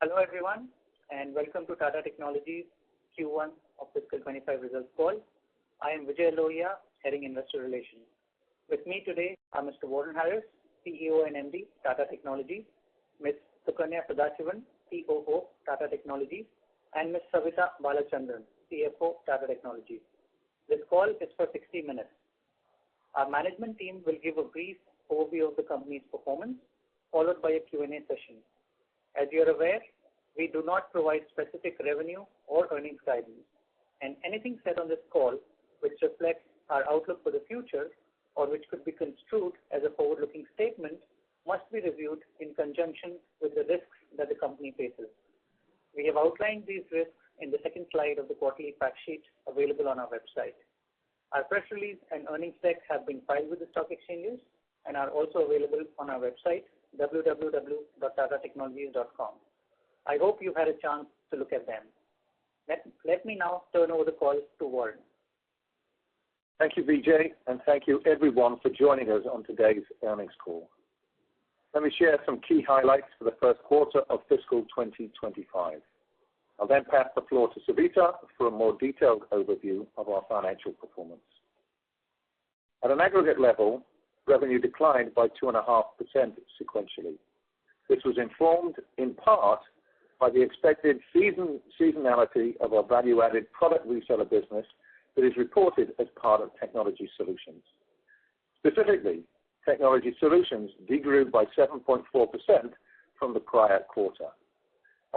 Hello everyone and welcome to Tata Technologies Q1 of fiscal 25 results call. I am Vijay Lohia, heading Investor Relations. With me today are Mr. Warren Harris, CEO and MD, Tata Technologies, Ms. Sukanya Sadasivan, COO, Tata Technologies, and Ms. Savita Balachandran, CFO, Tata Technologies. This call is for 60 minutes. Our management team will give a brief overview of the company's performance, followed by a Q&A session. As you are aware, we do not provide specific revenue or earnings guidance, and anything said on this call which reflects our outlook for the future or which could be construed as a forward-looking statement must be reviewed in conjunction with the risks that the company faces. We have outlined these risks in the second slide of the quarterly fact sheet available on our website. Our press release and earnings deck have been filed with the stock exchanges and are also available on our website, www.tatatechnologies.com. I hope you've had a chance to look at them. Let me now turn over the call to Warren. Thank you, Vijay, and thank you everyone for joining us on today's earnings call. Let me share some key highlights for the first quarter of fiscal 2025. I'll then pass the floor to Savita for a more detailed overview of our financial performance. At an aggregate level, revenue declined by 2.5% sequentially. This was informed in part by the expected seasonality of our value-added product reseller business that is reported as part of Technology Solutions. Specifically, Technology Solutions degrew by 7.4% from the prior quarter.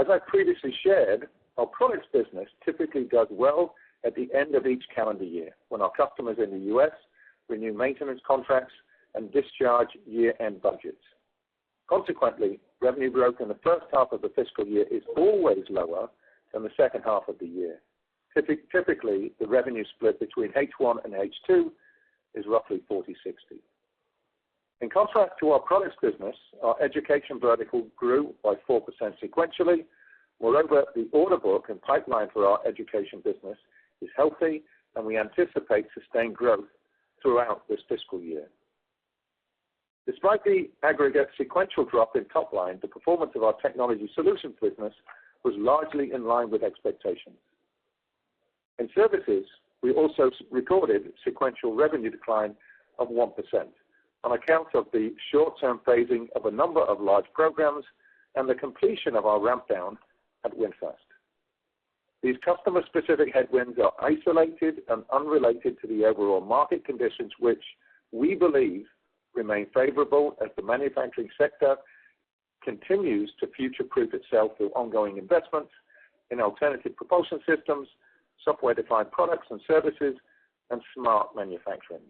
As I previously shared, our products business typically does well at the end of each calendar year when our customers in the U.S. renew maintenance contracts and discharge year-end budgets. Consequently, revenue growth in the first half of the fiscal year is always lower than the second half of the year. Typically, the revenue split between H1 and H2 is roughly 40-60. In contrast to our products business, our education vertical grew by 4% sequentially. Moreover, the order book and pipeline for our education business is healthy, and we anticipate sustained growth throughout this fiscal year. Despite the aggregate sequential drop in top line, the performance of our Technology Solutions business was largely in line with expectations. In services, we also recorded sequential revenue decline of 1% on account of the short-term phasing of a number of large programs and the completion of our ramp down at WinFast. These customer-specific headwinds are isolated and unrelated to the overall market conditions, which we believe remain favorable as the manufacturing sector continues to future-proof itself through ongoing investments in alternative propulsion systems, software-defined products and services, and smart manufacturing.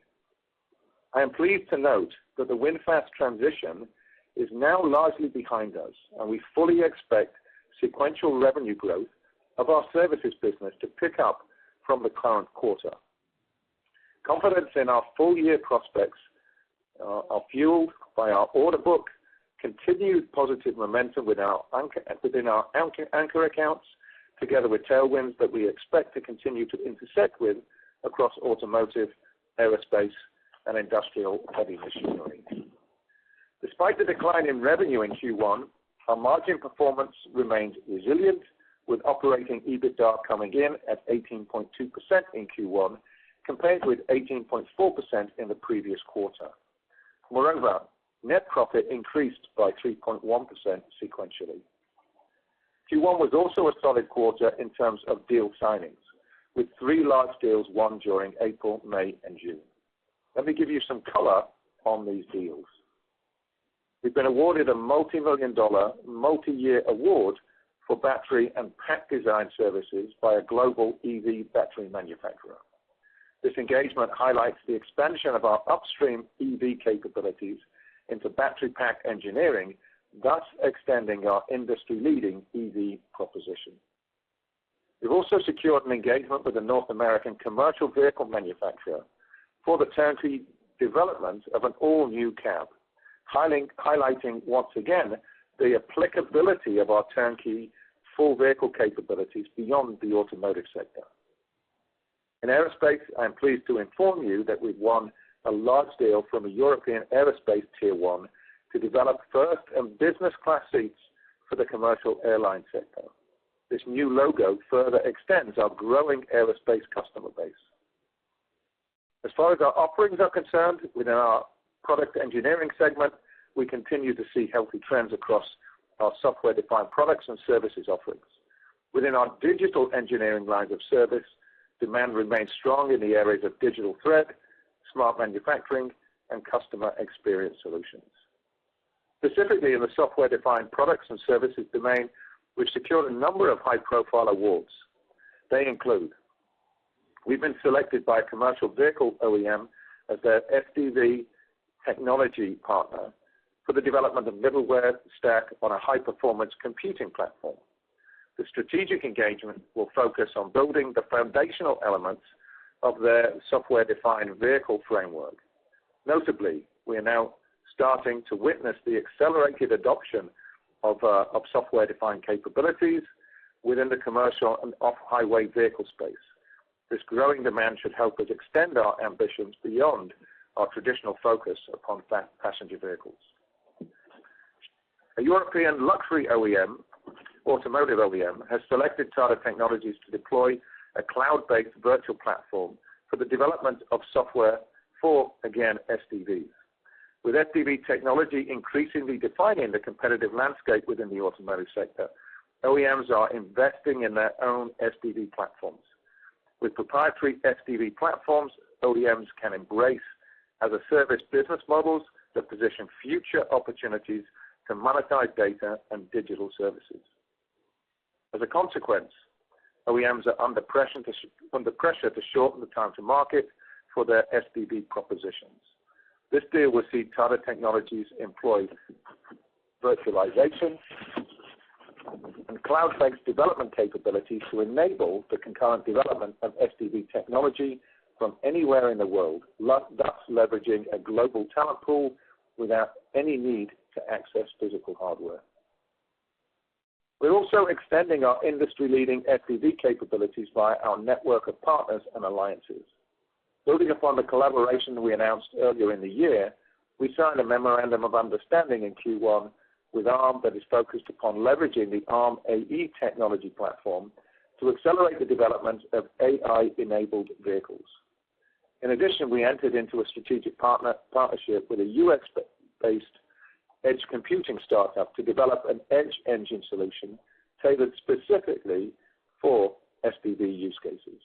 I am pleased to note that the WinFast transition is now largely behind us, and we fully expect sequential revenue growth of our services business to pick up from the current quarter. Confidence in our full-year prospects are fueled by our order book, continued positive momentum within our anchor accounts, together with tailwinds that we expect to continue to intersect with across automotive, aerospace, and industrial heavy machinery. Despite the decline in revenue in Q1, our margin performance remained resilient, with operating EBITDA coming in at 18.2% in Q1, compared with 18.4% in the previous quarter. Moreover, net profit increased by 3.1% sequentially. Q1 was also a solid quarter in terms of deal signings, with 3 large deals won during April, May, and June. Let me give you some color on these deals. We've been awarded a multi-million-dollar, multi-year award for battery and pack design services by a global EV battery manufacturer. This engagement highlights the expansion of our upstream EV capabilities into battery pack engineering, thus extending our industry-leading EV proposition. We've also secured an engagement with a North American commercial vehicle manufacturer for the turnkey development of an all-new cab, highlighting once again the applicability of our turnkey full vehicle capabilities beyond the automotive sector. In aerospace, I am pleased to inform you that we've won a large deal from a European aerospace Tier 1 to develop first and business class seats for the commercial airline sector. This new logo further extends our growing aerospace customer base. As far as our offerings are concerned, within our product engineering segment, we continue to see healthy trends across our software-defined products and services offerings. Within our digital engineering lines of service, demand remains strong in the areas of digital thread, smart manufacturing, and customer experience solutions. Specifically in the software-defined products and services domain, we've secured a number of high-profile awards. They include, we've been selected by a commercial vehicle OEM as their SDV technology partner for the development of middleware stack on a high-performance computing platform. The strategic engagement will focus on building the foundational elements of their software-defined vehicle framework. Notably, we are now starting to witness the accelerated adoption of software-defined capabilities within the commercial and off-highway vehicle space. This growing demand should help us extend our ambitions beyond our traditional focus upon passenger vehicles. A European luxury OEM, automotive OEM, has selected Tata Technologies to deploy a cloud-based virtual platform for the development of software for, again, SDVs. With SDV technology increasingly defining the competitive landscape within the automotive sector, OEMs are investing in their own SDV platforms. With proprietary SDV platforms, OEMs can embrace as-a-service business models that position future opportunities to monetize data and digital services. As a consequence, OEMs are under pressure to shorten the time to market for their SDV propositions. This deal will see Tata Technologies employ virtualization and cloud-based development capabilities to enable the concurrent development of SDV technology from anywhere in the world, thus leveraging a global talent pool without any need to access physical hardware. We're also extending our industry-leading SDV capabilities via our network of partners and alliances. Building upon the collaboration we announced earlier in the year, we signed a memorandum of understanding in Q1 with ARM that is focused upon leveraging the ARM AE technology platform to accelerate the development of AI-enabled vehicles. In addition, we entered into a strategic partnership with a US-based edge computing startup to develop an edge engine solution tailored specifically for SDV use cases.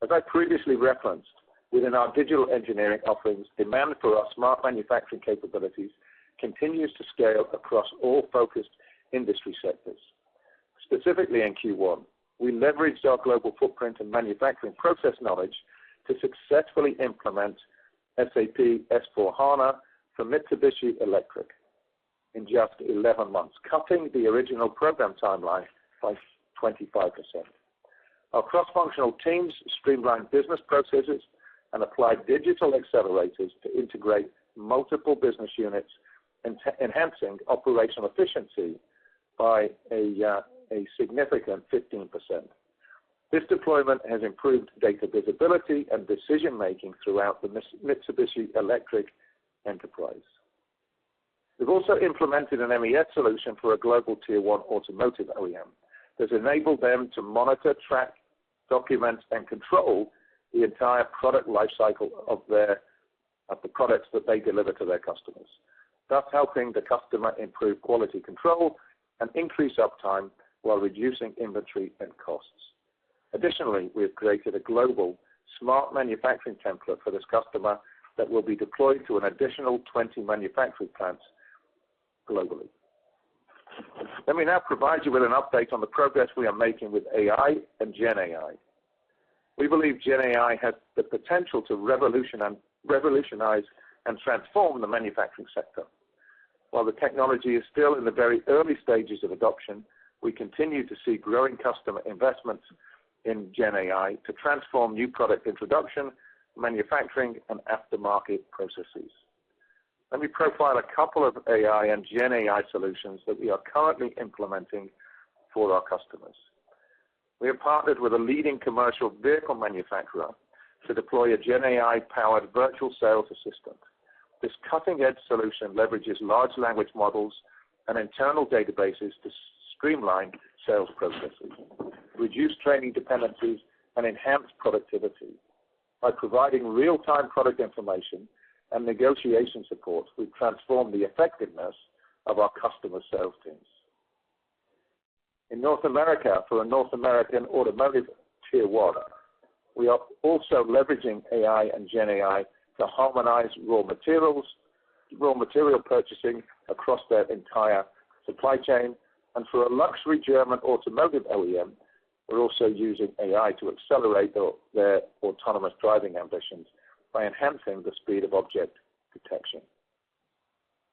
As I previously referenced, within our digital engineering offerings, demand for our smart manufacturing capabilities continues to scale across all focused industry sectors. Specifically in Q1, we leveraged our global footprint and manufacturing process knowledge to successfully implement SAP S/4HANA for Mitsubishi Electric in just 11 months, cutting the original program timeline by 25%. Our cross-functional teams streamlined business processes and applied digital accelerators to integrate multiple business units, enhancing operational efficiency by a significant 15%. This deployment has improved data visibility and decision-making throughout the Mitsubishi Electric enterprise. We've also implemented an MES solution for a global Tier 1 automotive OEM that's enabled them to monitor, track, document, and control the entire product lifecycle of the products that they deliver to their customers, thus helping the customer improve quality control and increase uptime while reducing inventory and costs. Additionally, we have created a global smart manufacturing template for this customer that will be deployed to an additional 20 manufacturing plants globally. Let me now provide you with an update on the progress we are making with AI and Gen AI. We believe Gen AI has the potential to revolutionize and transform the manufacturing sector. While the technology is still in the very early stages of adoption, we continue to see growing customer investments in Gen AI to transform new product introduction, manufacturing, and aftermarket processes. Let me profile a couple of AI and Gen AI solutions that we are currently implementing for our customers. We have partnered with a leading commercial vehicle manufacturer to deploy a Gen AI-powered virtual sales assistant. This cutting-edge solution leverages large language models and internal databases to streamline sales processes, reduce training dependencies, and enhance productivity. By providing real-time product information and negotiation support, we've transformed the effectiveness of our customer sales teams. In North America, for a North American automotive Tier 1, we are also leveraging AI and Gen AI to harmonize raw material purchasing across their entire supply chain. And for a luxury German automotive OEM, we're also using AI to accelerate their autonomous driving ambitions by enhancing the speed of object detection.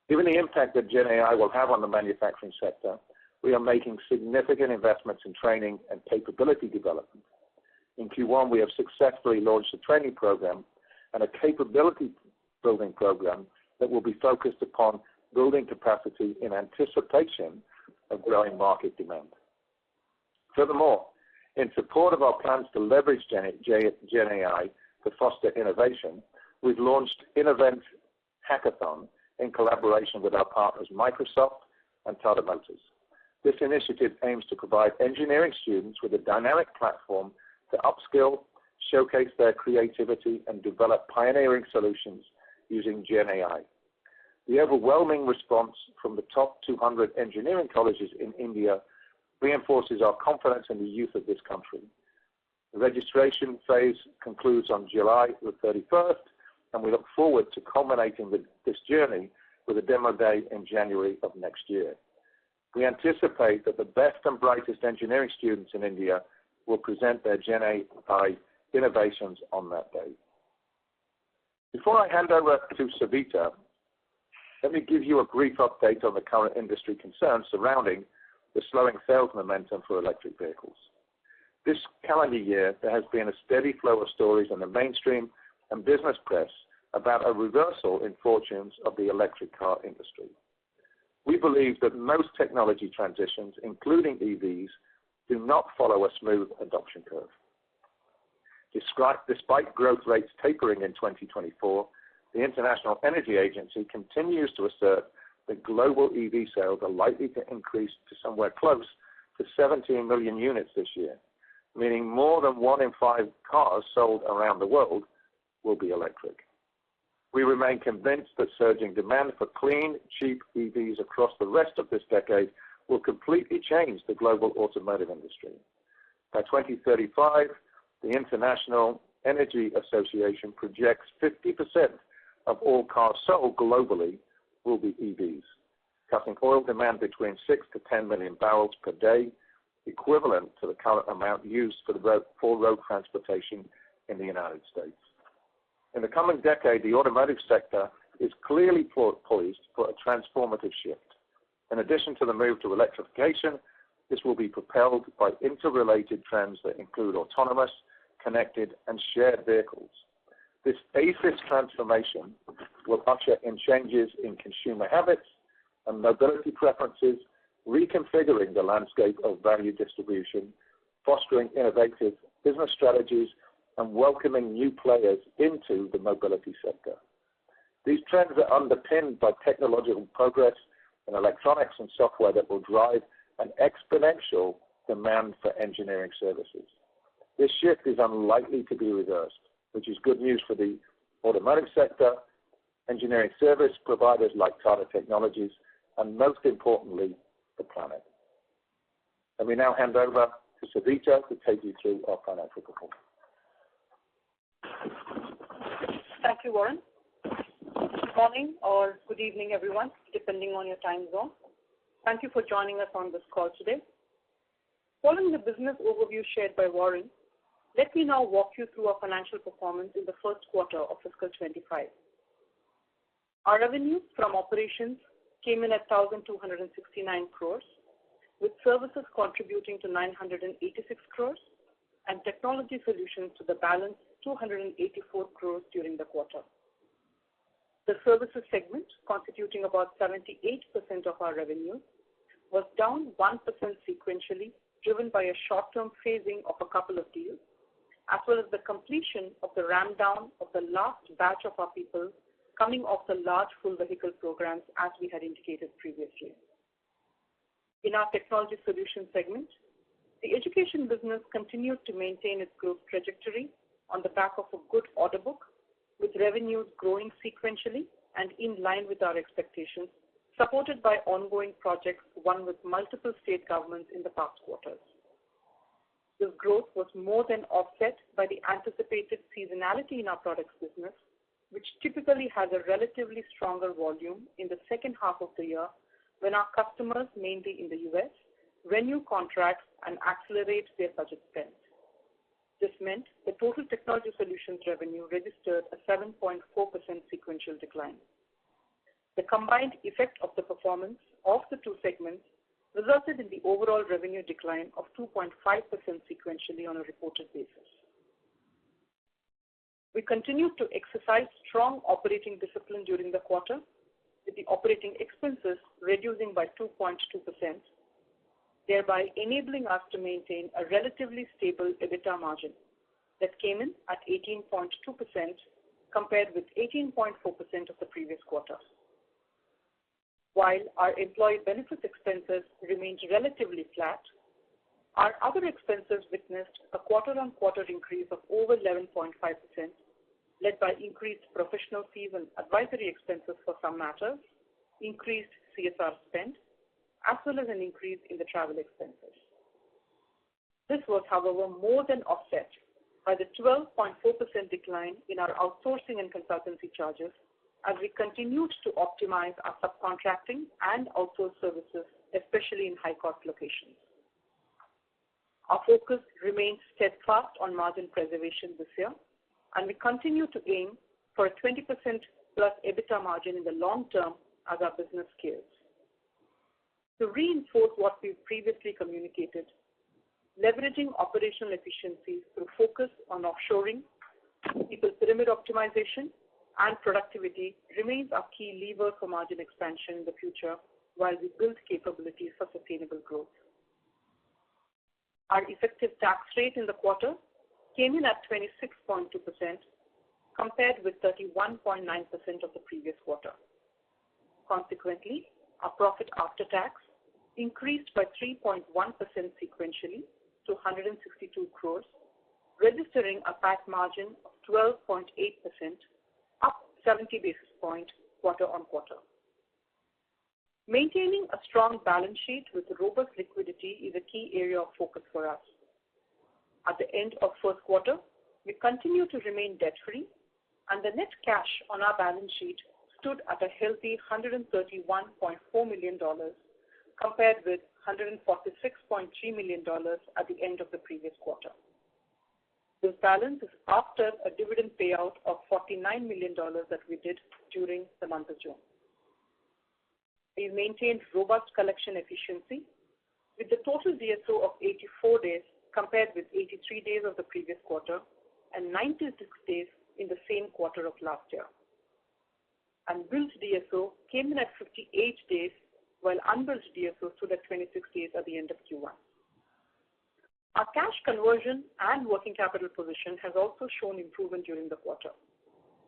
Given the impact that Gen AI will have on the manufacturing sector, we are making significant investments in training and capability development. In Q1, we have successfully launched a training program and a capability building program that will be focused upon building capacity in anticipation of growing market demand. Furthermore, in support of our plans to leverage Gen AI to foster innovation, we've launched Invent Hackathon in collaboration with our partners Microsoft and Tata Motors. This initiative aims to provide engineering students with a dynamic platform to upskill, showcase their creativity, and develop pioneering solutions using Gen AI. The overwhelming response from the top 200 engineering colleges in India reinforces our confidence in the youth of this country. The registration phase concludes on July the 31st, and we look forward to culminating this journey with a demo day in January of next year. We anticipate that the best and brightest engineering students in India will present their Gen AI innovations on that day. Before I hand over to Savita, let me give you a brief update on the current industry concerns surrounding the slowing sales momentum for electric vehicles. This calendar year, there has been a steady flow of stories in the mainstream and business press about a reversal in fortunes of the electric car industry. We believe that most technology transitions, including EVs, do not follow a smooth adoption curve. Despite growth rates tapering in 2024, the International Energy Agency continues to assert that global EV sales are likely to increase to somewhere close to 17 million units this year, meaning more than 1 in 5 cars sold around the world will be electric. We remain convinced that surging demand for clean, cheap EVs across the rest of this decade will completely change the global automotive industry. By 2035, the International Energy Association projects 50% of all cars sold globally will be EVs, cutting oil demand between 6 to 10 million barrels per day, equivalent to the current amount used for road transportation in the United States. In the coming decade, the automotive sector is clearly poised for a transformative shift. In addition to the move to electrification, this will be propelled by interrelated trends that include autonomous, connected, and shared vehicles. This ACES transformation will usher in changes in consumer habits and mobility preferences, reconfiguring the landscape of value distribution, fostering innovative business strategies, and welcoming new players into the mobility sector. These trends are underpinned by technological progress in electronics and software that will drive an exponential demand for engineering services. This shift is unlikely to be reversed, which is good news for the automotive sector, engineering service providers like Tata Technologies, and most importantly, the planet. Let me now hand over to Savita to take you through our financial performance. Thank you, Warren. Good morning or good evening, everyone, depending on your time zone. Thank you for joining us on this call today. Following the business overview shared by Warren, let me now walk you through our financial performance in the first quarter of fiscal 25. Our revenue from operations came in at 1,269 crores, with services contributing to 986 crores and technology solutions to the balance 284 crores during the quarter. The services segment, constituting about 78% of our revenue, was down 1% sequentially, driven by a short-term phasing of a couple of deals, as well as the completion of the ramp down of the last batch of our people coming off the large full vehicle programs as we had indicated previously. In our Technology Solutions segment, the education business continued to maintain its growth trajectory on the back of a good order book, with revenues growing sequentially and in line with our expectations, supported by ongoing projects won with multiple state governments in the past quarters. This growth was more than offset by the anticipated seasonality in our products business, which typically has a relatively stronger volume in the second half of the year when our customers, mainly in the US, renew contracts and accelerate their budget spend. This meant the total Technology Solutions revenue registered a 7.4% sequential decline. The combined effect of the performance of the two segments resulted in the overall revenue decline of 2.5% sequentially on a reported basis. We continued to exercise strong operating discipline during the quarter, with the operating expenses reducing by 2.2%, thereby enabling us to maintain a relatively stable EBITDA margin that came in at 18.2% compared with 18.4% of the previous quarter. While our employee benefits expenses remained relatively flat, our other expenses witnessed a quarter-on-quarter increase of over 11.5%, led by increased professional fees and advisory expenses for some matters, increased CSR spend, as well as an increase in the travel expenses. This was, however, more than offset by the 12.4% decline in our outsourcing and consultancy charges as we continued to optimize our subcontracting and outsourced services, especially in high-cost locations. Our focus remains steadfast on margin preservation this year, and we continue to aim for a 20% plus EBITDA margin in the long term as our business scales. To reinforce what we've previously communicated, leveraging operational efficiencies through focus on offshoring, people pyramid optimization, and productivity remains our key lever for margin expansion in the future while we build capabilities for sustainable growth. Our effective tax rate in the quarter came in at 26.2% compared with 31.9% of the previous quarter. Consequently, our profit after tax increased by 3.1% sequentially to 162 crores, registering a PAT margin of 12.8%, up 70 basis points quarter on quarter. Maintaining a strong balance sheet with robust liquidity is a key area of focus for us. At the end of first quarter, we continue to remain debt-free, and the net cash on our balance sheet stood at a healthy $131.4 million compared with $146.3 million at the end of the previous quarter. This balance is after a dividend payout of $49 million that we did during the month of June. We maintained robust collection efficiency with the total DSO of 84 days compared with 83 days of the previous quarter and 96 days in the same quarter of last year. And billed DSO came in at 58 days, while unbilled DSO stood at 26 days at the end of Q1. Our cash conversion and working capital position has also shown improvement during the quarter.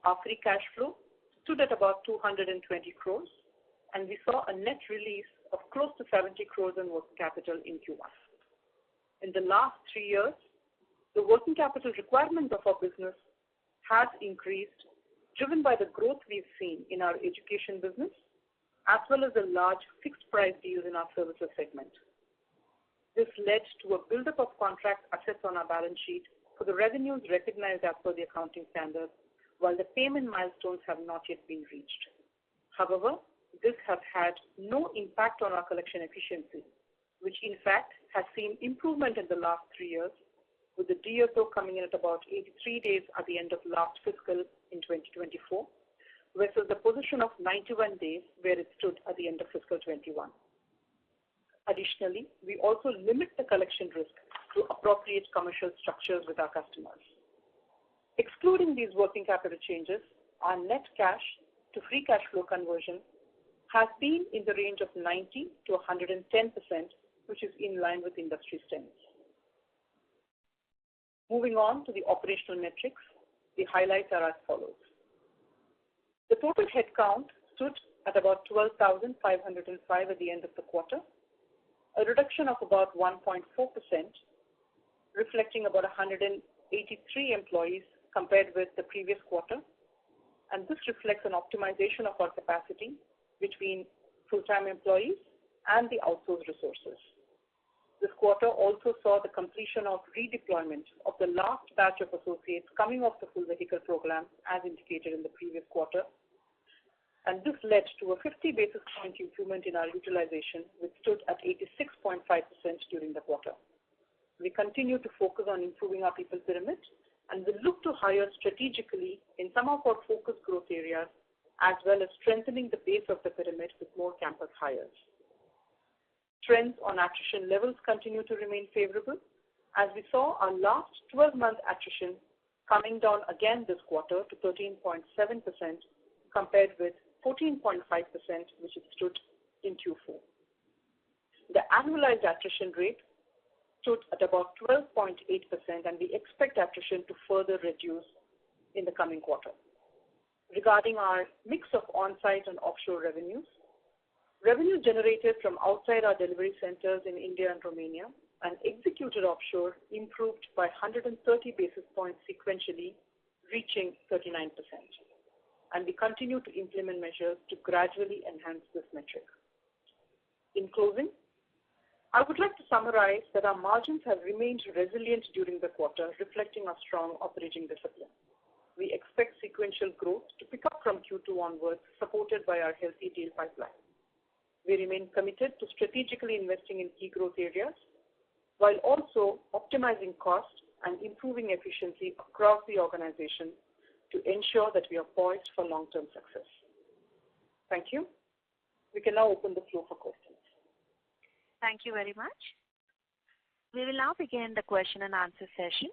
Our free cash flow stood at about 220 crores, and we saw a net release of close to 70 crores in working capital in Q1. In the last 3 years, the working capital requirements of our business has increased, driven by the growth we've seen in our education business, as well as the large fixed price deals in our services segment. This led to a buildup of contract assets on our balance sheet for the revenues recognized as per the accounting standards, while the payment milestones have not yet been reached. However, this has had no impact on our collection efficiency, which in fact has seen improvement in the last 3 years, with the DSO coming in at about 83 days at the end of last fiscal in 2024, versus the position of 91 days where it stood at the end of fiscal 21. Additionally, we also limit the collection risk through appropriate commercial structures with our customers. Excluding these working capital changes, our net cash to free cash flow conversion has been in the range of 90 to 110%, which is in line with industry standards. Moving on to the operational metrics, the highlights are as follows. The total headcount stood at about 12,505 at the end of the quarter, a reduction of about 1.4%, reflecting about 183 employees compared with the previous quarter. And this reflects an optimization of our capacity between full-time employees and the outsourced resources. This quarter also saw the completion of redeployment of the last batch of associates coming off the full vehicle program as indicated in the previous quarter. And this led to a 50 basis point improvement in our utilization, which stood at 86.5% during the quarter. We continue to focus on improving our people pyramid, and will look to hire strategically in some of our focus growth areas, as well as strengthening the base of the pyramid with more campus hires. Trends on attrition levels continue to remain favorable, as we saw our last 12-month attrition coming down again this quarter to 13.7% compared with 14.5%, which it stood in Q4. The annualized attrition rate stood at about 12.8%, and we expect attrition to further reduce in the coming quarter. Regarding our mix of on-site and offshore revenues, revenue generated from outside our delivery centers in India and Romania and executed offshore improved by 130 basis points sequentially, reaching 39%. And we continue to implement measures to gradually enhance this metric. In closing, I would like to summarize that our margins have remained resilient during the quarter, reflecting our strong operating discipline. We expect sequential growth to pick up from Q2 onwards, supported by our healthy deal pipeline. We remain committed to strategically investing in key growth areas, while also optimizing cost and improving efficiency across the organization to ensure that we are poised for long-term success. Thank you. We can now open the floor for questions. Thank you very much. We will now begin the question and answer session.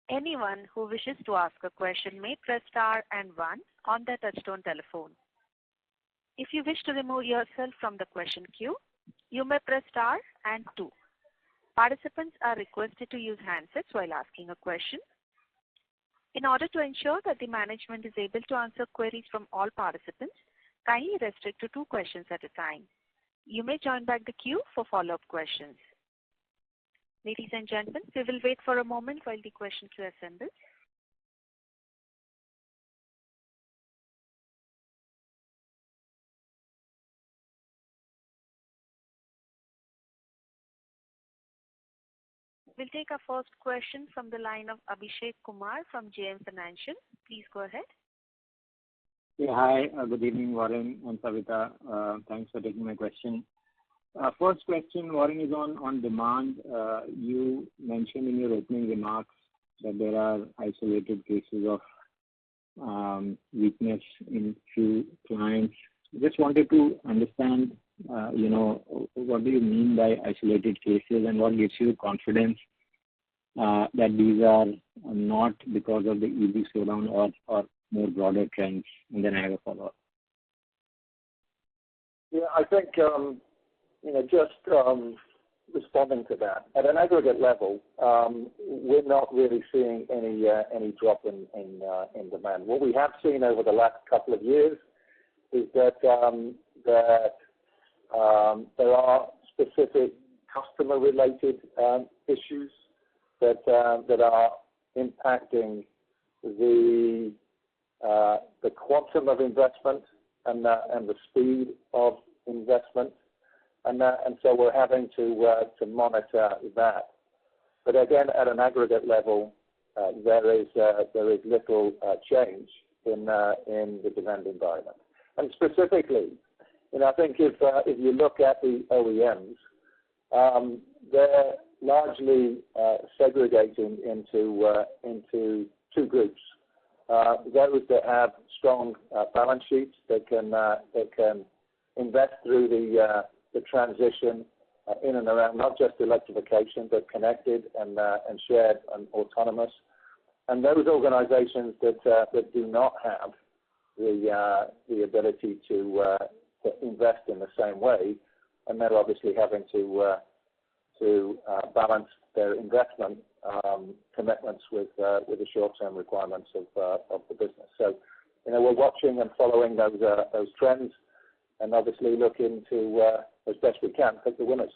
Anyone who wishes to ask a question may press star and 1 on their touchtone telephone. If you wish to remove yourself from the question queue, you may press star and 2. Participants are requested to use handsets while asking a question. In order to ensure that the management is able to answer queries from all participants, kindly restrict to 2 questions at a time. You may join back the queue for follow-up questions. Ladies and gentlemen, we will wait for a moment while the question queue assembles. We'll take our first question from the line of Abhishek Kumar from JM Financial. Please go ahead. Yeah, hi. Good evening, Warren and Savita. Thanks for taking my question. First question, Warren, is on demand. You mentioned in your opening remarks that there are isolated cases of weakness in few clients. Just wanted to understand, what do you mean by isolated cases, and what gives you confidence that these are not because of the EV slowdown or more broader trends? And then I have a follow-up. Yeah, I think, just responding to that, at an aggregate level, we're not really seeing any drop in demand. What we have seen over the last couple of years is that there are specific customer-related issues that are impacting the quantum of investment and the speed of investment, and so we're having to monitor that. But again, at an aggregate level, there is little change in the demand environment. And specifically, I think if you look at the OEMs, they're largely segregating into 2 groups. Those that have strong balance sheets that can invest through the transition in and around not just electrification, but connected and shared and autonomous. And those organizations that do not have the ability to invest in the same way, and they're obviously having to balance their investment commitments with the short-term requirements of the business. So, we're watching and following those trends, and obviously looking to, as best we can, pick the winners.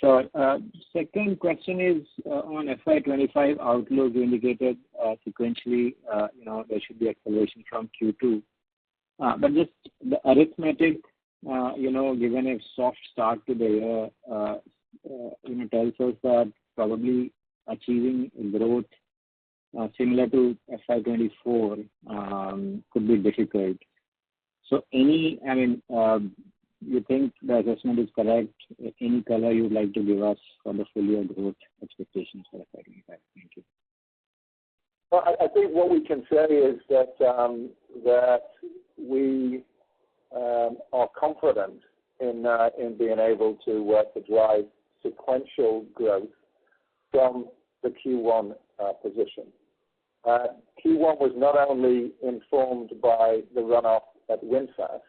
Sure. Second question is on FY25 outlook. You indicated sequentially, there should be acceleration from Q2. But just the arithmetic, given a soft start to the year, tells us that probably achieving growth similar to FY24 could be difficult. So you think the assessment is correct? Any color you'd like to give us for the full year growth expectations for FY25? Thank you. Well, I think what we can say is that we are confident in being able to drive sequential growth from the Q1 position. Q1 was not only informed by the runoff at WinFast,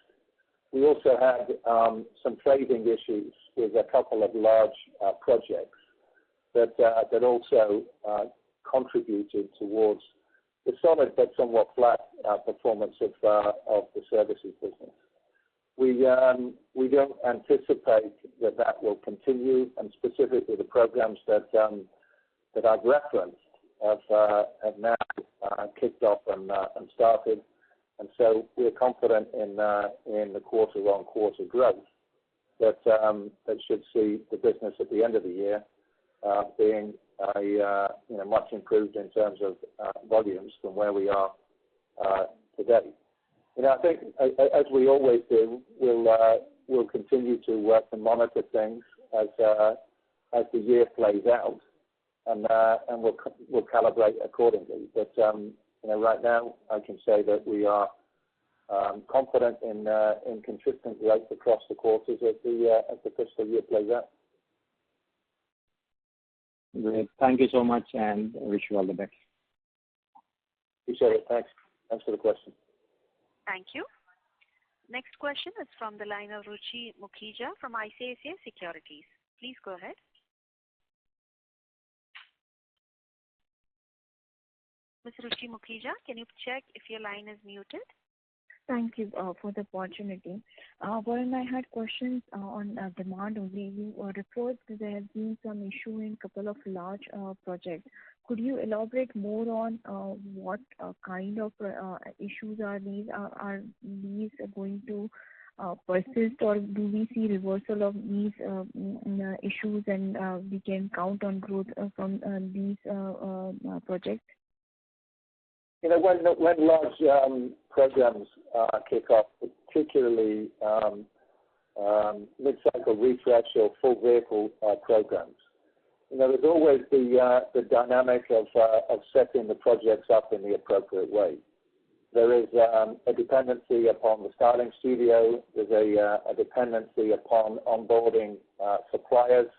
we also had some trading issues with a couple of large projects that also contributed towards the solid but somewhat flat performance of the services business. We don't anticipate that will continue, and specifically the programs that I've referenced have now kicked off and started. And so we're confident in the quarter-on-quarter growth that should see the business at the end of the year being much improved in terms of volumes from where we are today. I think as we always do, we'll continue to work and monitor things as the year plays out, and we'll calibrate accordingly. But right now, I can say that we are confident in consistent growth across the quarters as the fiscal year plays out. Great. Thank you so much, and I wish you all the best. Appreciate it. Thanks. Thanks for the question. Thank you. Next question is from the line of Ruchi Mukhija from ICICI Securities. Please go ahead. Ms. Ruchi Mukhija, can you check if your line is muted? Thank you for the opportunity. Warren, I had questions on demand only. You reported that there has been some issue in a couple of large projects. Could you elaborate more on what kind of issues are these? Are these going to persist, or do we see reversal of these issues and we can count on growth from these projects? When large programs kick off, particularly mid-cycle refresh or full vehicle programs, there's always the dynamic of setting the projects up in the appropriate way. There is a dependency upon the styling studio. There's a dependency upon onboarding suppliers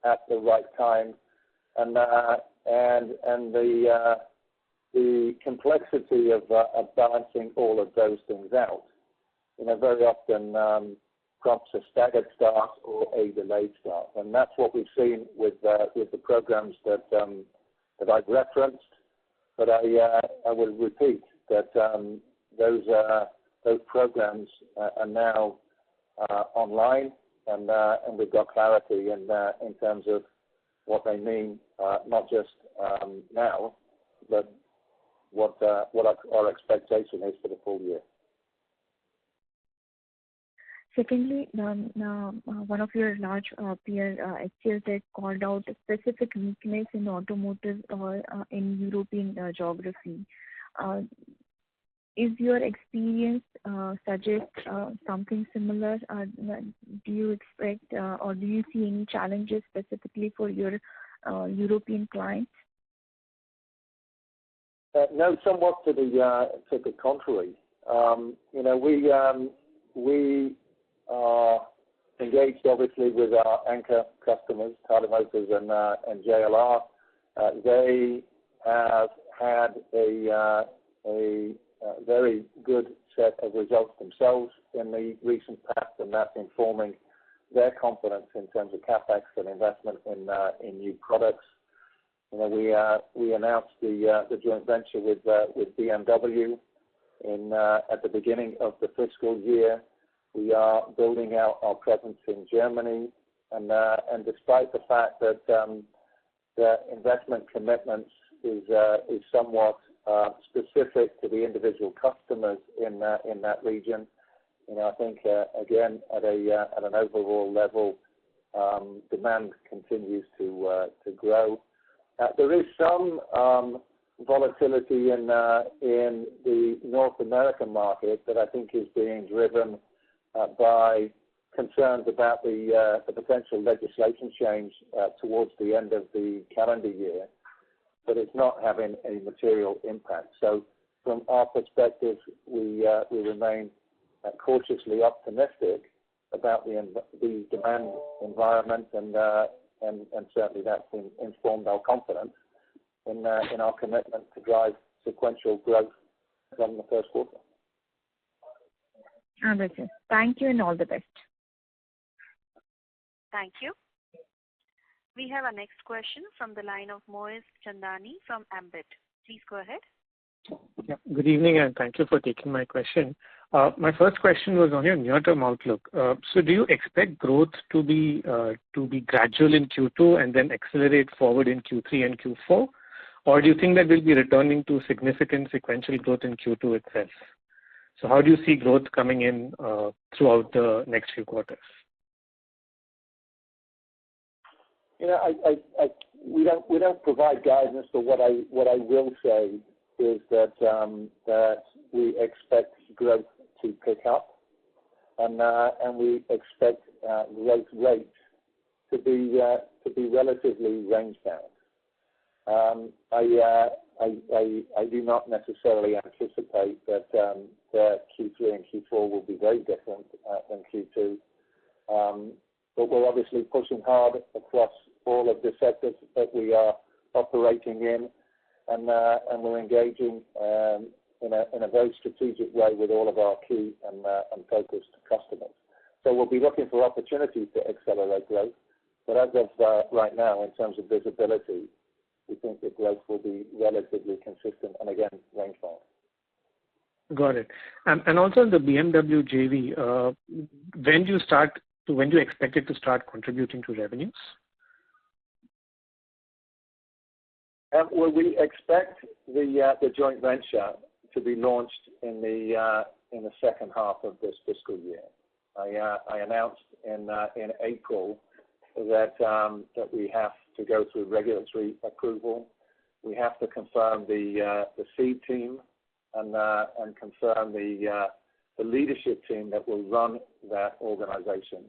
at the right time, and the complexity of balancing all of those things out, very often prompts a staggered start or a delayed start, and that's what we've seen with the programs that I've referenced. But I will repeat that those programs are now online, and we've got clarity in terms of what they mean, not just now, but what our expectation is for the full year. Secondly, one of your large peer HCL called out a specific weakness in automotive or in European geography. Is your experience suggest something similar? Do you expect or do you see any challenges specifically for your European clients? No, somewhat to the contrary. We are engaged obviously with our anchor customers, Tata Motors and JLR. They have had a very good set of results themselves in the recent past, and that's informing their confidence in terms of capex and investment in new products. We announced the joint venture with BMW at the beginning of the fiscal year. We are building out our presence in Germany. And despite the fact that the investment commitments is somewhat specific to the individual customers in that region, I think again at an overall level, demand continues to grow. There is some volatility in the North American market that I think is being driven by concerns about the potential legislation change towards the end of the calendar year, but it's not having a material impact. So from our perspective, we remain cautiously optimistic about the demand environment, and certainly that's informed our confidence in our commitment to drive sequential growth from the first quarter. Understood. Thank you and all the best. Thank you. We have our next question from the line of Moez Chandani from Ambit. Please go ahead. Yeah. Good evening, and thank you for taking my question. My first question was on your near-term outlook. So do you expect growth to be gradual in Q2 and then accelerate forward in Q3 and Q4? Or do you think that we'll be returning to significant sequential growth in Q2 itself? So how do you see growth coming in throughout the next few quarters? We don't provide guidance, but what I will say is that we expect growth to pick up, and we expect growth rates to be relatively range bound. I do not necessarily anticipate that Q3 and Q4 will be very different than Q2, but we're obviously pushing hard across all of the sectors that we are operating in, and we're engaging in a very strategic way with all of our key and focused customers. So we'll be looking for opportunities to accelerate growth, but as of right now, in terms of visibility, we think the growth will be relatively consistent and again range bound. Got it. And also in the BMW JV, when do you expect it to start contributing to revenues? Well, we expect the joint venture to be launched in the second half of this fiscal year. I announced in April that we have to go through regulatory approval. We have to confirm the seed team and confirm the leadership team that will run that organization.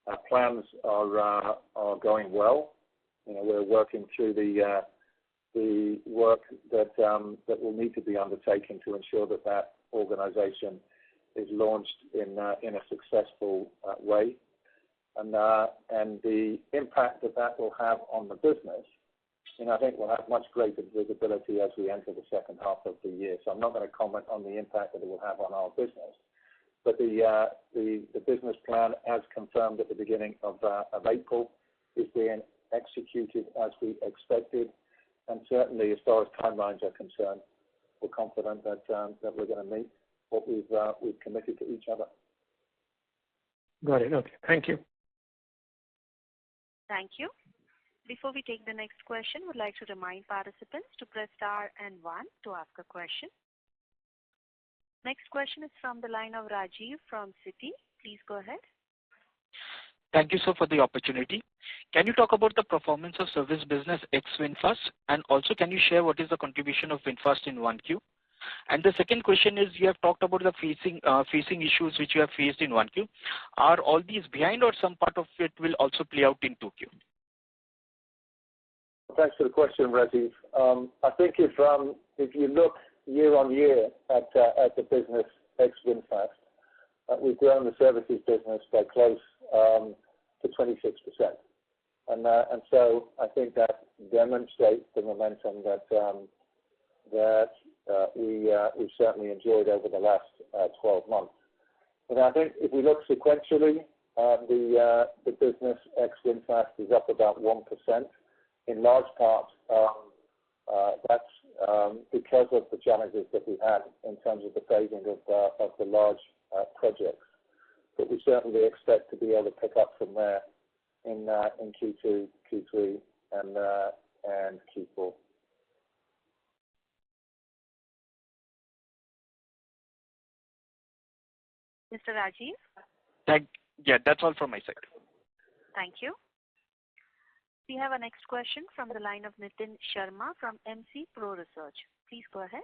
Our plans are going well. We're working through the work that will need to be undertaken to ensure that organization is launched in a successful way, and the impact that will have on the business. I think we'll have much greater visibility as we enter the second half of the year. So I'm not going to comment on the impact that it will have on our business, but the business plan, as confirmed at the beginning of April, is being executed as we expected. And certainly, as far as timelines are concerned, we're confident that we're going to meet what we've committed to each other. Got it. Okay. Thank you. Thank you. Before we take the next question, we'd like to remind participants to press star and 1 to ask a question. Next question is from the line of Rajiv from Citi. Please go ahead. Thank you, sir, for the opportunity. Can you talk about the performance of service business ex VinFast, and also can you share what is the contribution of VinFast in 1Q? And the second question is, you have talked about the facing issues which you have faced in 1Q. Are all these behind, or some part of it will also play out in 2Q? Thanks for the question, Rajiv. I think if you look year on year at the business ex VinFast, we've grown the services business by close to 26%, and so I think that demonstrates the momentum that we've certainly enjoyed over the last 12 months. And I think if we look sequentially, the business ex VinFast is up about 1%. In large part, that's because of the challenges that we've had in terms of the phasing of the large projects. But we certainly expect to be able to pick up from there in Q2, Q3, and Q4. Mr. Rajiv? Yeah, that's all from my side. Thank you. We have a next question from the line of Nitin Sharma from MC Pro Research. Please go ahead.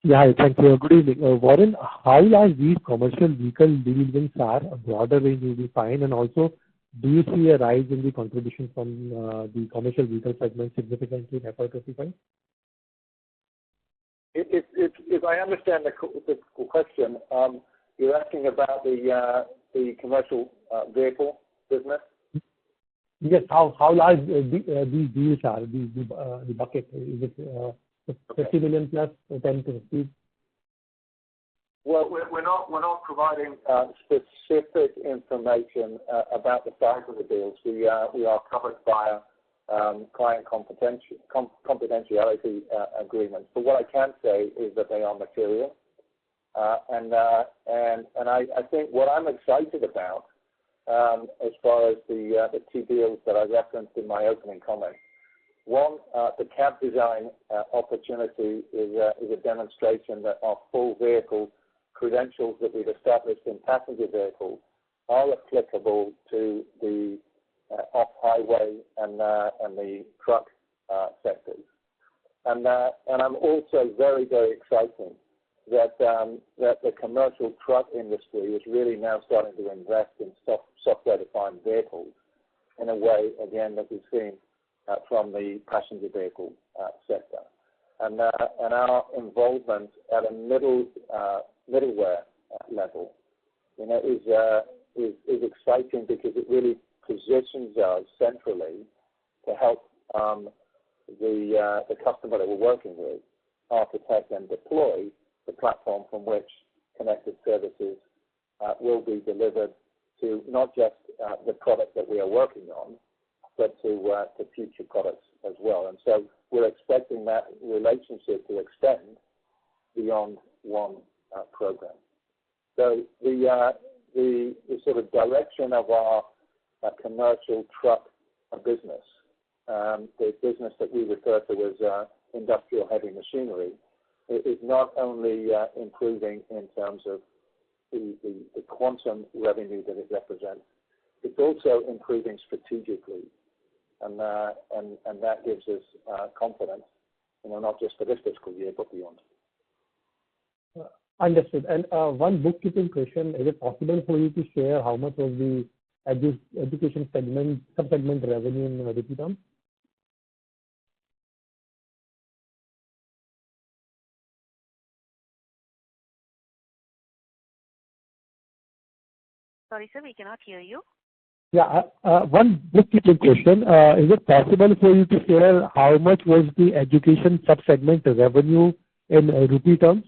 Yeah, hi, thank you. Good evening. Warren, how large these commercial vehicle deal wins are? A broader range will be fine. And also, do you see a rise in the contribution from the commercial vehicle segment significantly in FY25? If I understand the question, you're asking about the commercial vehicle business? Yes. How large these deals are, the bucket? Is it 50 million plus, 10 to 50? Well, we're not providing specific information about the size of the deals. We are covered by client confidentiality agreements. But what I can say is that they are material, and I think what I'm excited about, as far as the two deals that I referenced in my opening comment. One, the cab design opportunity is a demonstration that our full vehicle credentials that we've established in passenger vehicles are applicable to the off-highway and the truck sectors. And I'm also very, very excited that the commercial truck industry is really now starting to invest in software-defined vehicles in a way, again, that we've seen from the passenger vehicle sector. And our involvement at a middleware level, is exciting because it really positions us centrally to help the customer that we're working with architect and deploy the platform from which connected services will be delivered to not just the product that we are working on, but to future products as well. And so we're expecting that relationship to extend beyond one program. So the sort of direction of our commercial truck business, the business that we refer to as industrial heavy machinery, is not only improving in terms of the quantum revenue that it represents, it's also improving strategically. And that gives us confidence, not just for this fiscal year, but beyond. Understood. And one bookkeeping question: is it possible for you to share how much was the education segment, sub-segment revenue in rupee terms? Sorry, sir, we cannot hear you. Yeah, one bookkeeping question. Is it possible for you to share how much was the education sub-segment revenue in rupee terms?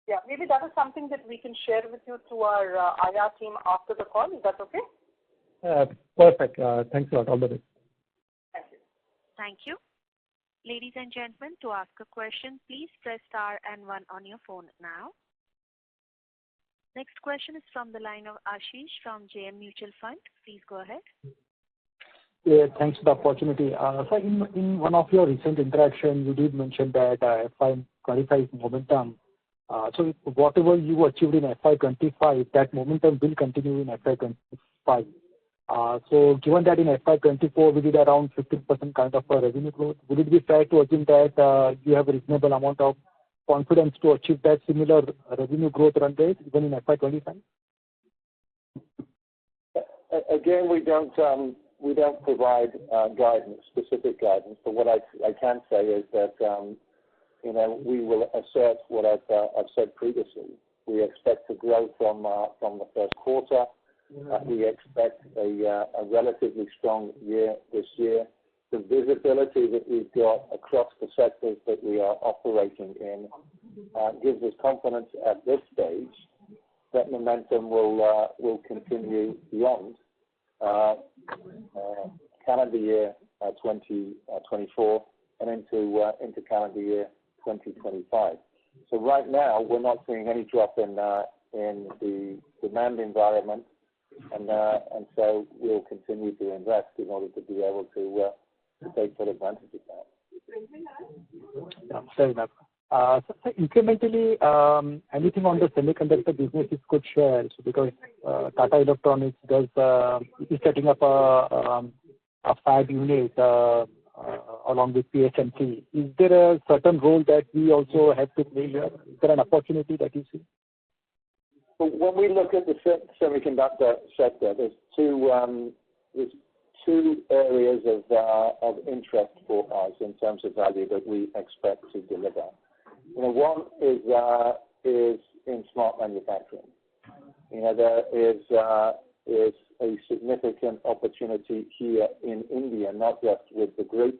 Yeah, maybe that is something that we can share with you through our IR team after the call. Is that okay? Perfect. Thanks a lot. All the best. Thank you. Thank you. Ladies and gentlemen, to ask a question, please press star and one on your phone now. Next question is from the line of Ashish from JM Mutual Fund. Please go ahead. Yeah, thanks for the opportunity. So in one of your recent interactions, you did mention that FY25 momentum. So whatever you achieved in FY25, that momentum will continue in FY25. So given that in FY24 we did around 15% kind of a revenue growth, would it be fair to assume that you have a reasonable amount of confidence to achieve that similar revenue growth run rate even in FY25? Again, we don't provide specific guidance. But what I can say is that we will assert what I've said previously. We expect to grow from the first quarter. We expect a relatively strong year this year. The visibility that we've got across the sectors that we are operating in gives us confidence at this stage that momentum will continue beyond calendar year 2024 and into calendar year 2025. So right now we're not seeing any drop in the demand environment and so we'll continue to invest in order to be able to take full advantage of that. Fair enough. So incrementally, anything on the semiconductor business you could share? So because Tata Electronics is setting up a fab unit along with PSMC. Is there a certain role that we also have to play here? Is there an opportunity that you see? But when we look at the semiconductor sector, there's two areas of interest for us in terms of value that we expect to deliver. One is in smart manufacturing. There is a significant opportunity here in India, not just with the group,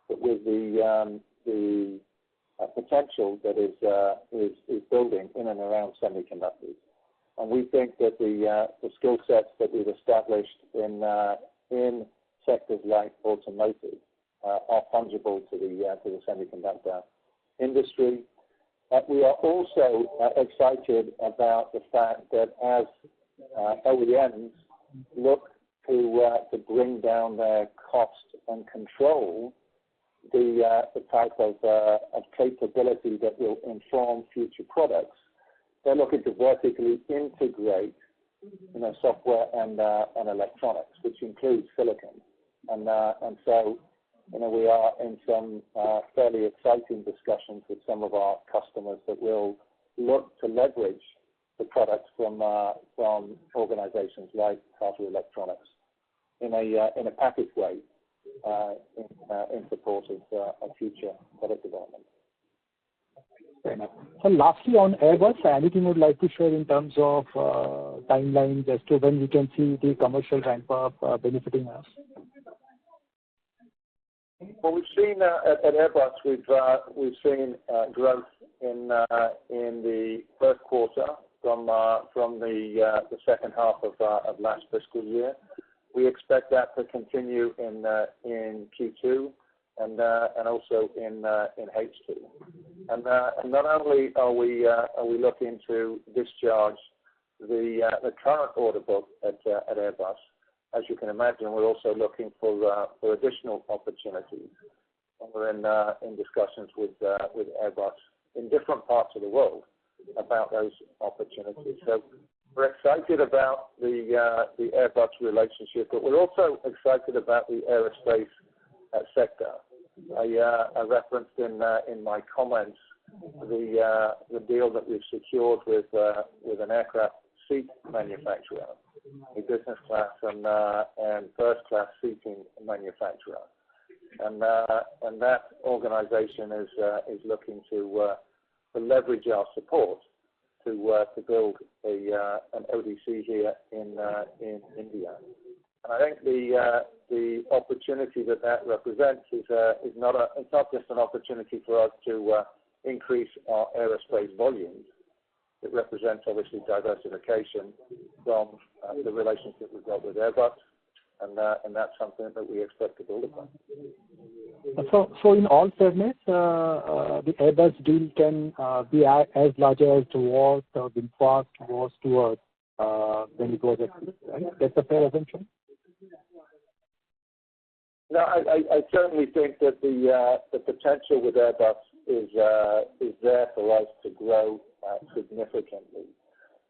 but with the potential that is building in and around semiconductors. And we think that the skill sets that we've established in sectors like automotive are fungible to the semiconductor industry. We are also excited about the fact that as OEMs look to bring down their cost and control the type of capability that will inform future products, they're looking to vertically integrate software and electronics, which includes silicon. And so we are in some fairly exciting discussions with some of our customers that will look to leverage the products from organizations like Tata Electronics in a packaged way in support of future product development. Fair enough. So lastly, on Airbus, anything you would like to share in terms of timelines as to when we can see the commercial ramp-up benefiting us? Well, we've seen at Airbus, we've seen growth in the first quarter from the second half of last fiscal year. We expect that to continue in Q2 and also in H2. And not only are we looking to discharge the current order book at Airbus, as you can imagine, we're also looking for additional opportunities. And we're in discussions with Airbus in different parts of the world about those opportunities. So we're excited about the Airbus relationship, but we're also excited about the aerospace sector. I referenced in my comments the deal that we've secured with an aircraft seat manufacturer, a business class and first class seating manufacturer, and that organization is looking to leverage our support to build an ODC here in India. And I think the opportunity that represents is it's not just an opportunity for us to increase our aerospace volumes. It represents obviously diversification from the relationship we've got with Airbus, and that's something that we expect to build upon. So in all fairness, the Airbus deal can be as large as to what VinFast was to us when it was right? That's a fair assumption? No, I certainly think that the potential with Airbus is there for us to grow significantly.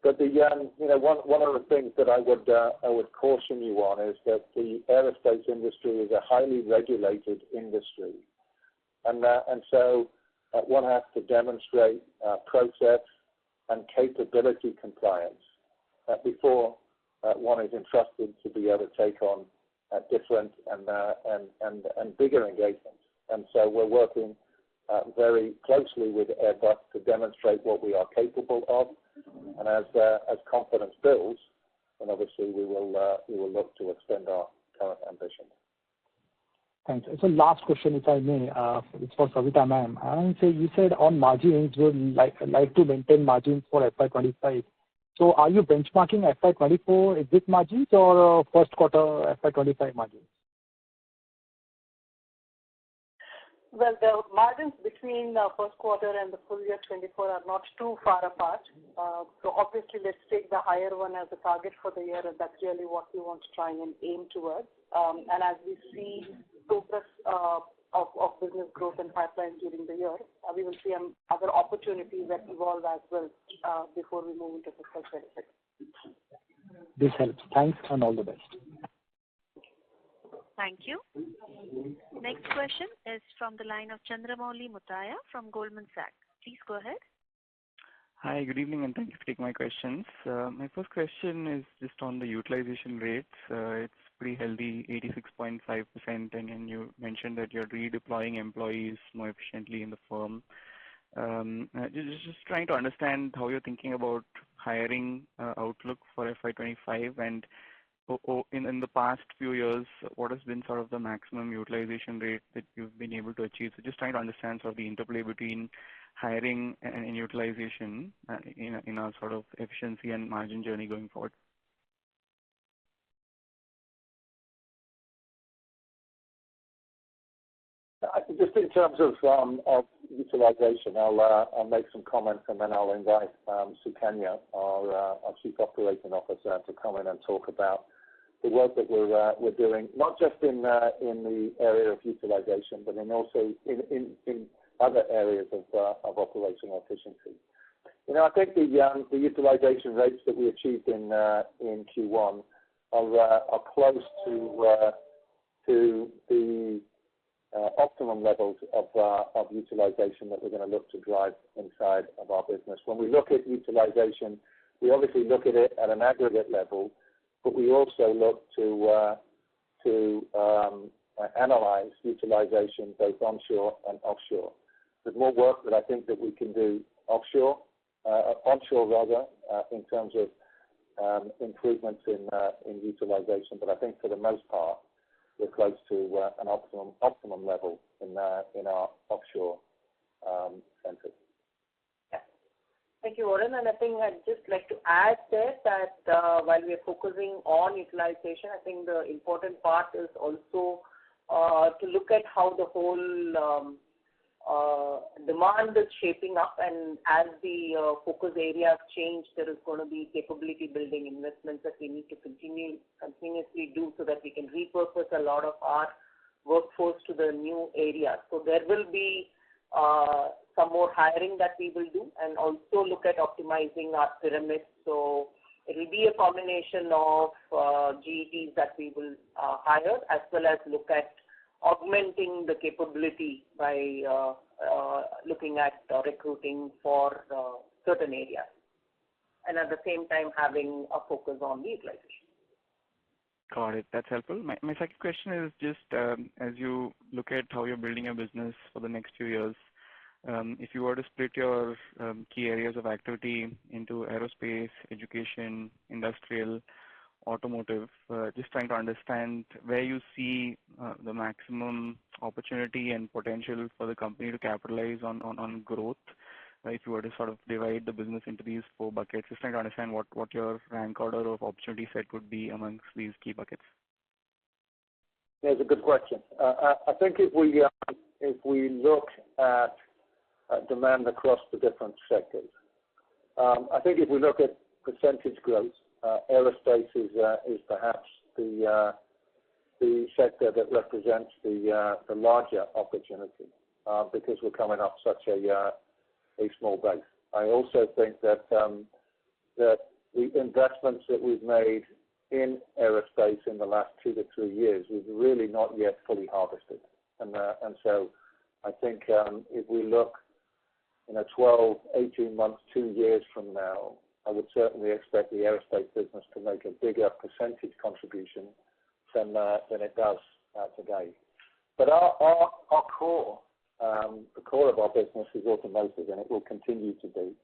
But one of the things that I would caution you on is that the aerospace industry is a highly regulated industry, and so one has to demonstrate process and capability compliance before one is entrusted to be able to take on different and bigger engagements. And so we're working very closely with Airbus to demonstrate what we are capable of, and as confidence builds, then obviously we will look to extend our current ambitions. Thanks. So last question, if I may, it's for Savita ma'am. And so you said on margins, you would like to maintain margins for FY25. So are you benchmarking FY24 exit margins or first quarter FY25 margins? Well, the margins between the first quarter and the full year 24 are not too far apart. So obviously, let's take the higher one as a target for the year, and that's really what we want to try and aim towards. And as we see progress of business growth and pipeline during the year, we will see other opportunities that evolve as well before we move into fiscal 26. This helps. Thanks and all the best. Thank you. Next question is from the line of Chandramouli Muthiah from Goldman Sachs. Please go ahead. Hi, good evening, and thank you for taking my questions. My first question is just on the utilization rates. It's pretty healthy, 86.5%, and you mentioned that you're redeploying employees more efficiently in the firm. Just trying to understand how you're thinking about hiring outlook for FY25, and in the past few years, what has been sort of the maximum utilization rate that you've been able to achieve? So just trying to understand sort of the interplay between hiring and utilization in our sort of efficiency and margin journey going forward. Just in terms of utilization, I'll make some comments and then I'll invite Sukanya, our Chief Operating Officer, to come in and talk about the work that we're doing, not just in the area of utilization, but also in other areas of operational efficiency. I think the utilization rates that we achieved in Q1 are close to the optimum levels of utilization that we're going to look to drive inside of our business. When we look at utilization, we obviously look at it at an aggregate level, but we also look to analyze utilization both onshore and offshore. There's more work that I think that we can do onshore rather, in terms of improvements in utilization, but I think for the most part, we're close to an optimum level in our offshore centers. Yeah. Thank you, Warren. And I think I'd just like to add there that while we are focusing on utilization, I think the important part is also to look at how the whole demand is shaping up, and as the focus areas change, there is going to be capability building investments that we need to continuously do so that we can repurpose a lot of our workforce to the new areas. So there will be some more hiring that we will do, and also look at optimizing our pyramid. So it will be a combination of GETs that we will hire, as well as look at augmenting the capability by looking at recruiting for certain areas, and at the same time having a focus on the utilization. Got it. That's helpful. My second question is just as you look at how you're building a business for the next few years, if you were to split your key areas of activity into aerospace, education, industrial, automotive, just trying to understand where you see the maximum opportunity and potential for the company to capitalize on growth. If you were to sort of divide the business into these 4 buckets, just trying to understand what your rank order of opportunity set would be amongst these key buckets. That's a good question. I think if we look at demand across the different sectors, I think if we look at percentage growth, aerospace is perhaps the sector that represents the larger opportunity because we're coming up such a small base. I also think that the investments that we've made in aerospace in the last 2 to 3 years, we've really not yet fully harvested, and so I think if we look 12, 18 months, 2 years from now, I would certainly expect the aerospace business to make a bigger percentage contribution than it does today. But our core, the core of our business is automotive, and it will continue to be.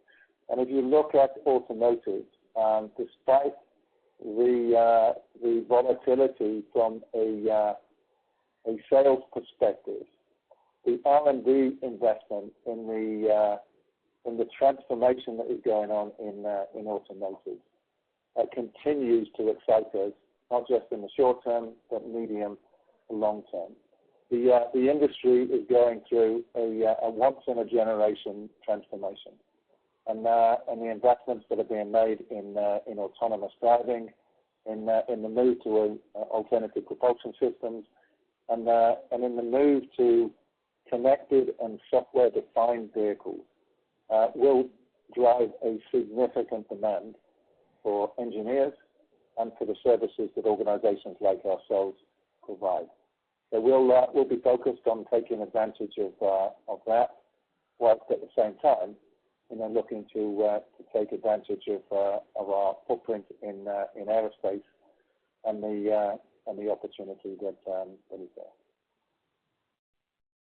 And if you look at automotive, despite the volatility from a sales perspective, the R&D investment in the transformation that is going on in automotive continues to excite us, not just in the short term, but medium and long term. the industry is going through a once-in-a-generation transformation. And the investments that are being made in autonomous driving, in the move to alternative propulsion systems, and in the move to connected and software-defined vehicles will drive a significant demand for engineers and for the services that organizations like ourselves provide. So we'll be focused on taking advantage of that, whilst at the same time, looking to take advantage of our footprint in aerospace and the opportunity that is there.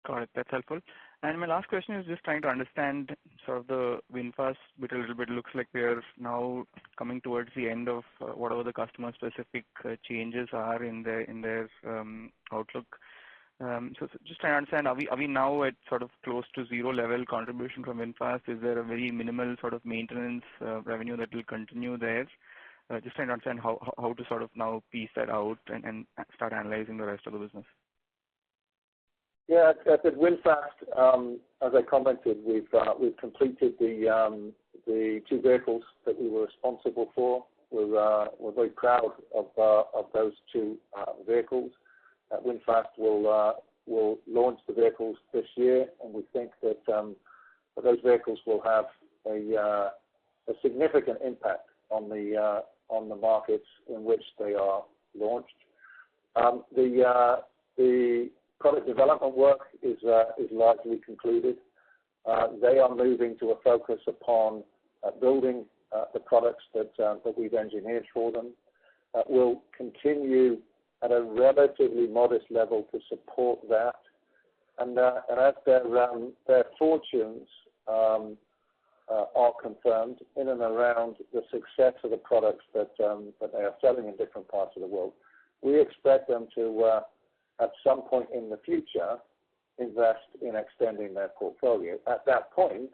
Got it. That's helpful. And my last question is just trying to understand sort of the VinFast bit a little bit. It looks like we are now coming towards the end of whatever the customer-specific changes are in their outlook. So just trying to understand, are we now at sort of close to zero level contribution from VinFast? Is there a very minimal sort of maintenance revenue that will continue there? Just trying to understand how to sort of now piece that out and start analyzing the rest of the business. Yeah, at VinFast, as I commented, we've completed the two vehicles that we were responsible for. We're very proud of those two vehicles. VinFast will launch the vehicles this year, and we think that those vehicles will have a significant impact on the markets in which they are launched. The product development work is largely concluded. They are moving to a focus upon building the products that we've engineered for them. We'll continue at a relatively modest level to support that, and as their fortunes are confirmed in and around the success of the products that they are selling in different parts of the world, we expect them to at some point in the future invest in extending their portfolio. At that point,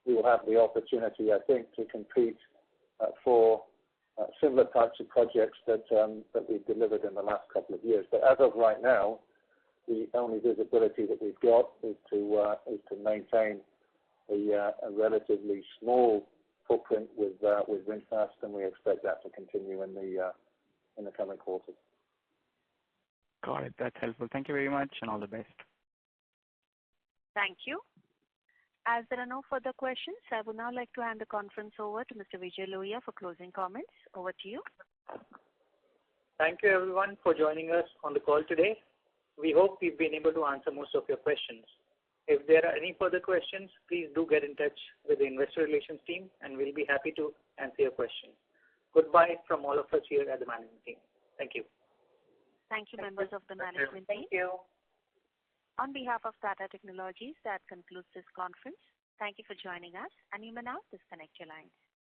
we will have the opportunity, I think, to compete for similar types of projects that we've delivered in the last couple of years. But as of right now, the only visibility that we've got is to maintain a relatively small footprint with VinFast, and we expect that to continue in the coming quarters. Got it. That's helpful. Thank you very much, and all the best. Thank you. As there are no further questions, I would now like to hand the conference over to Mr. Vijay Lohia for closing comments. Over to you. Thank you, everyone, for joining us on the call today. We hope we've been able to answer most of your questions. If there are any further questions, please do get in touch with the Investor Relations team, and we'll be happy to answer your questions. Goodbye from all of us here at the management team. Thank you. Thank you, members of the management team. Thank you. On behalf of Tata Technologies, that concludes this conference. Thank you for joining us, and you may now disconnect your lines.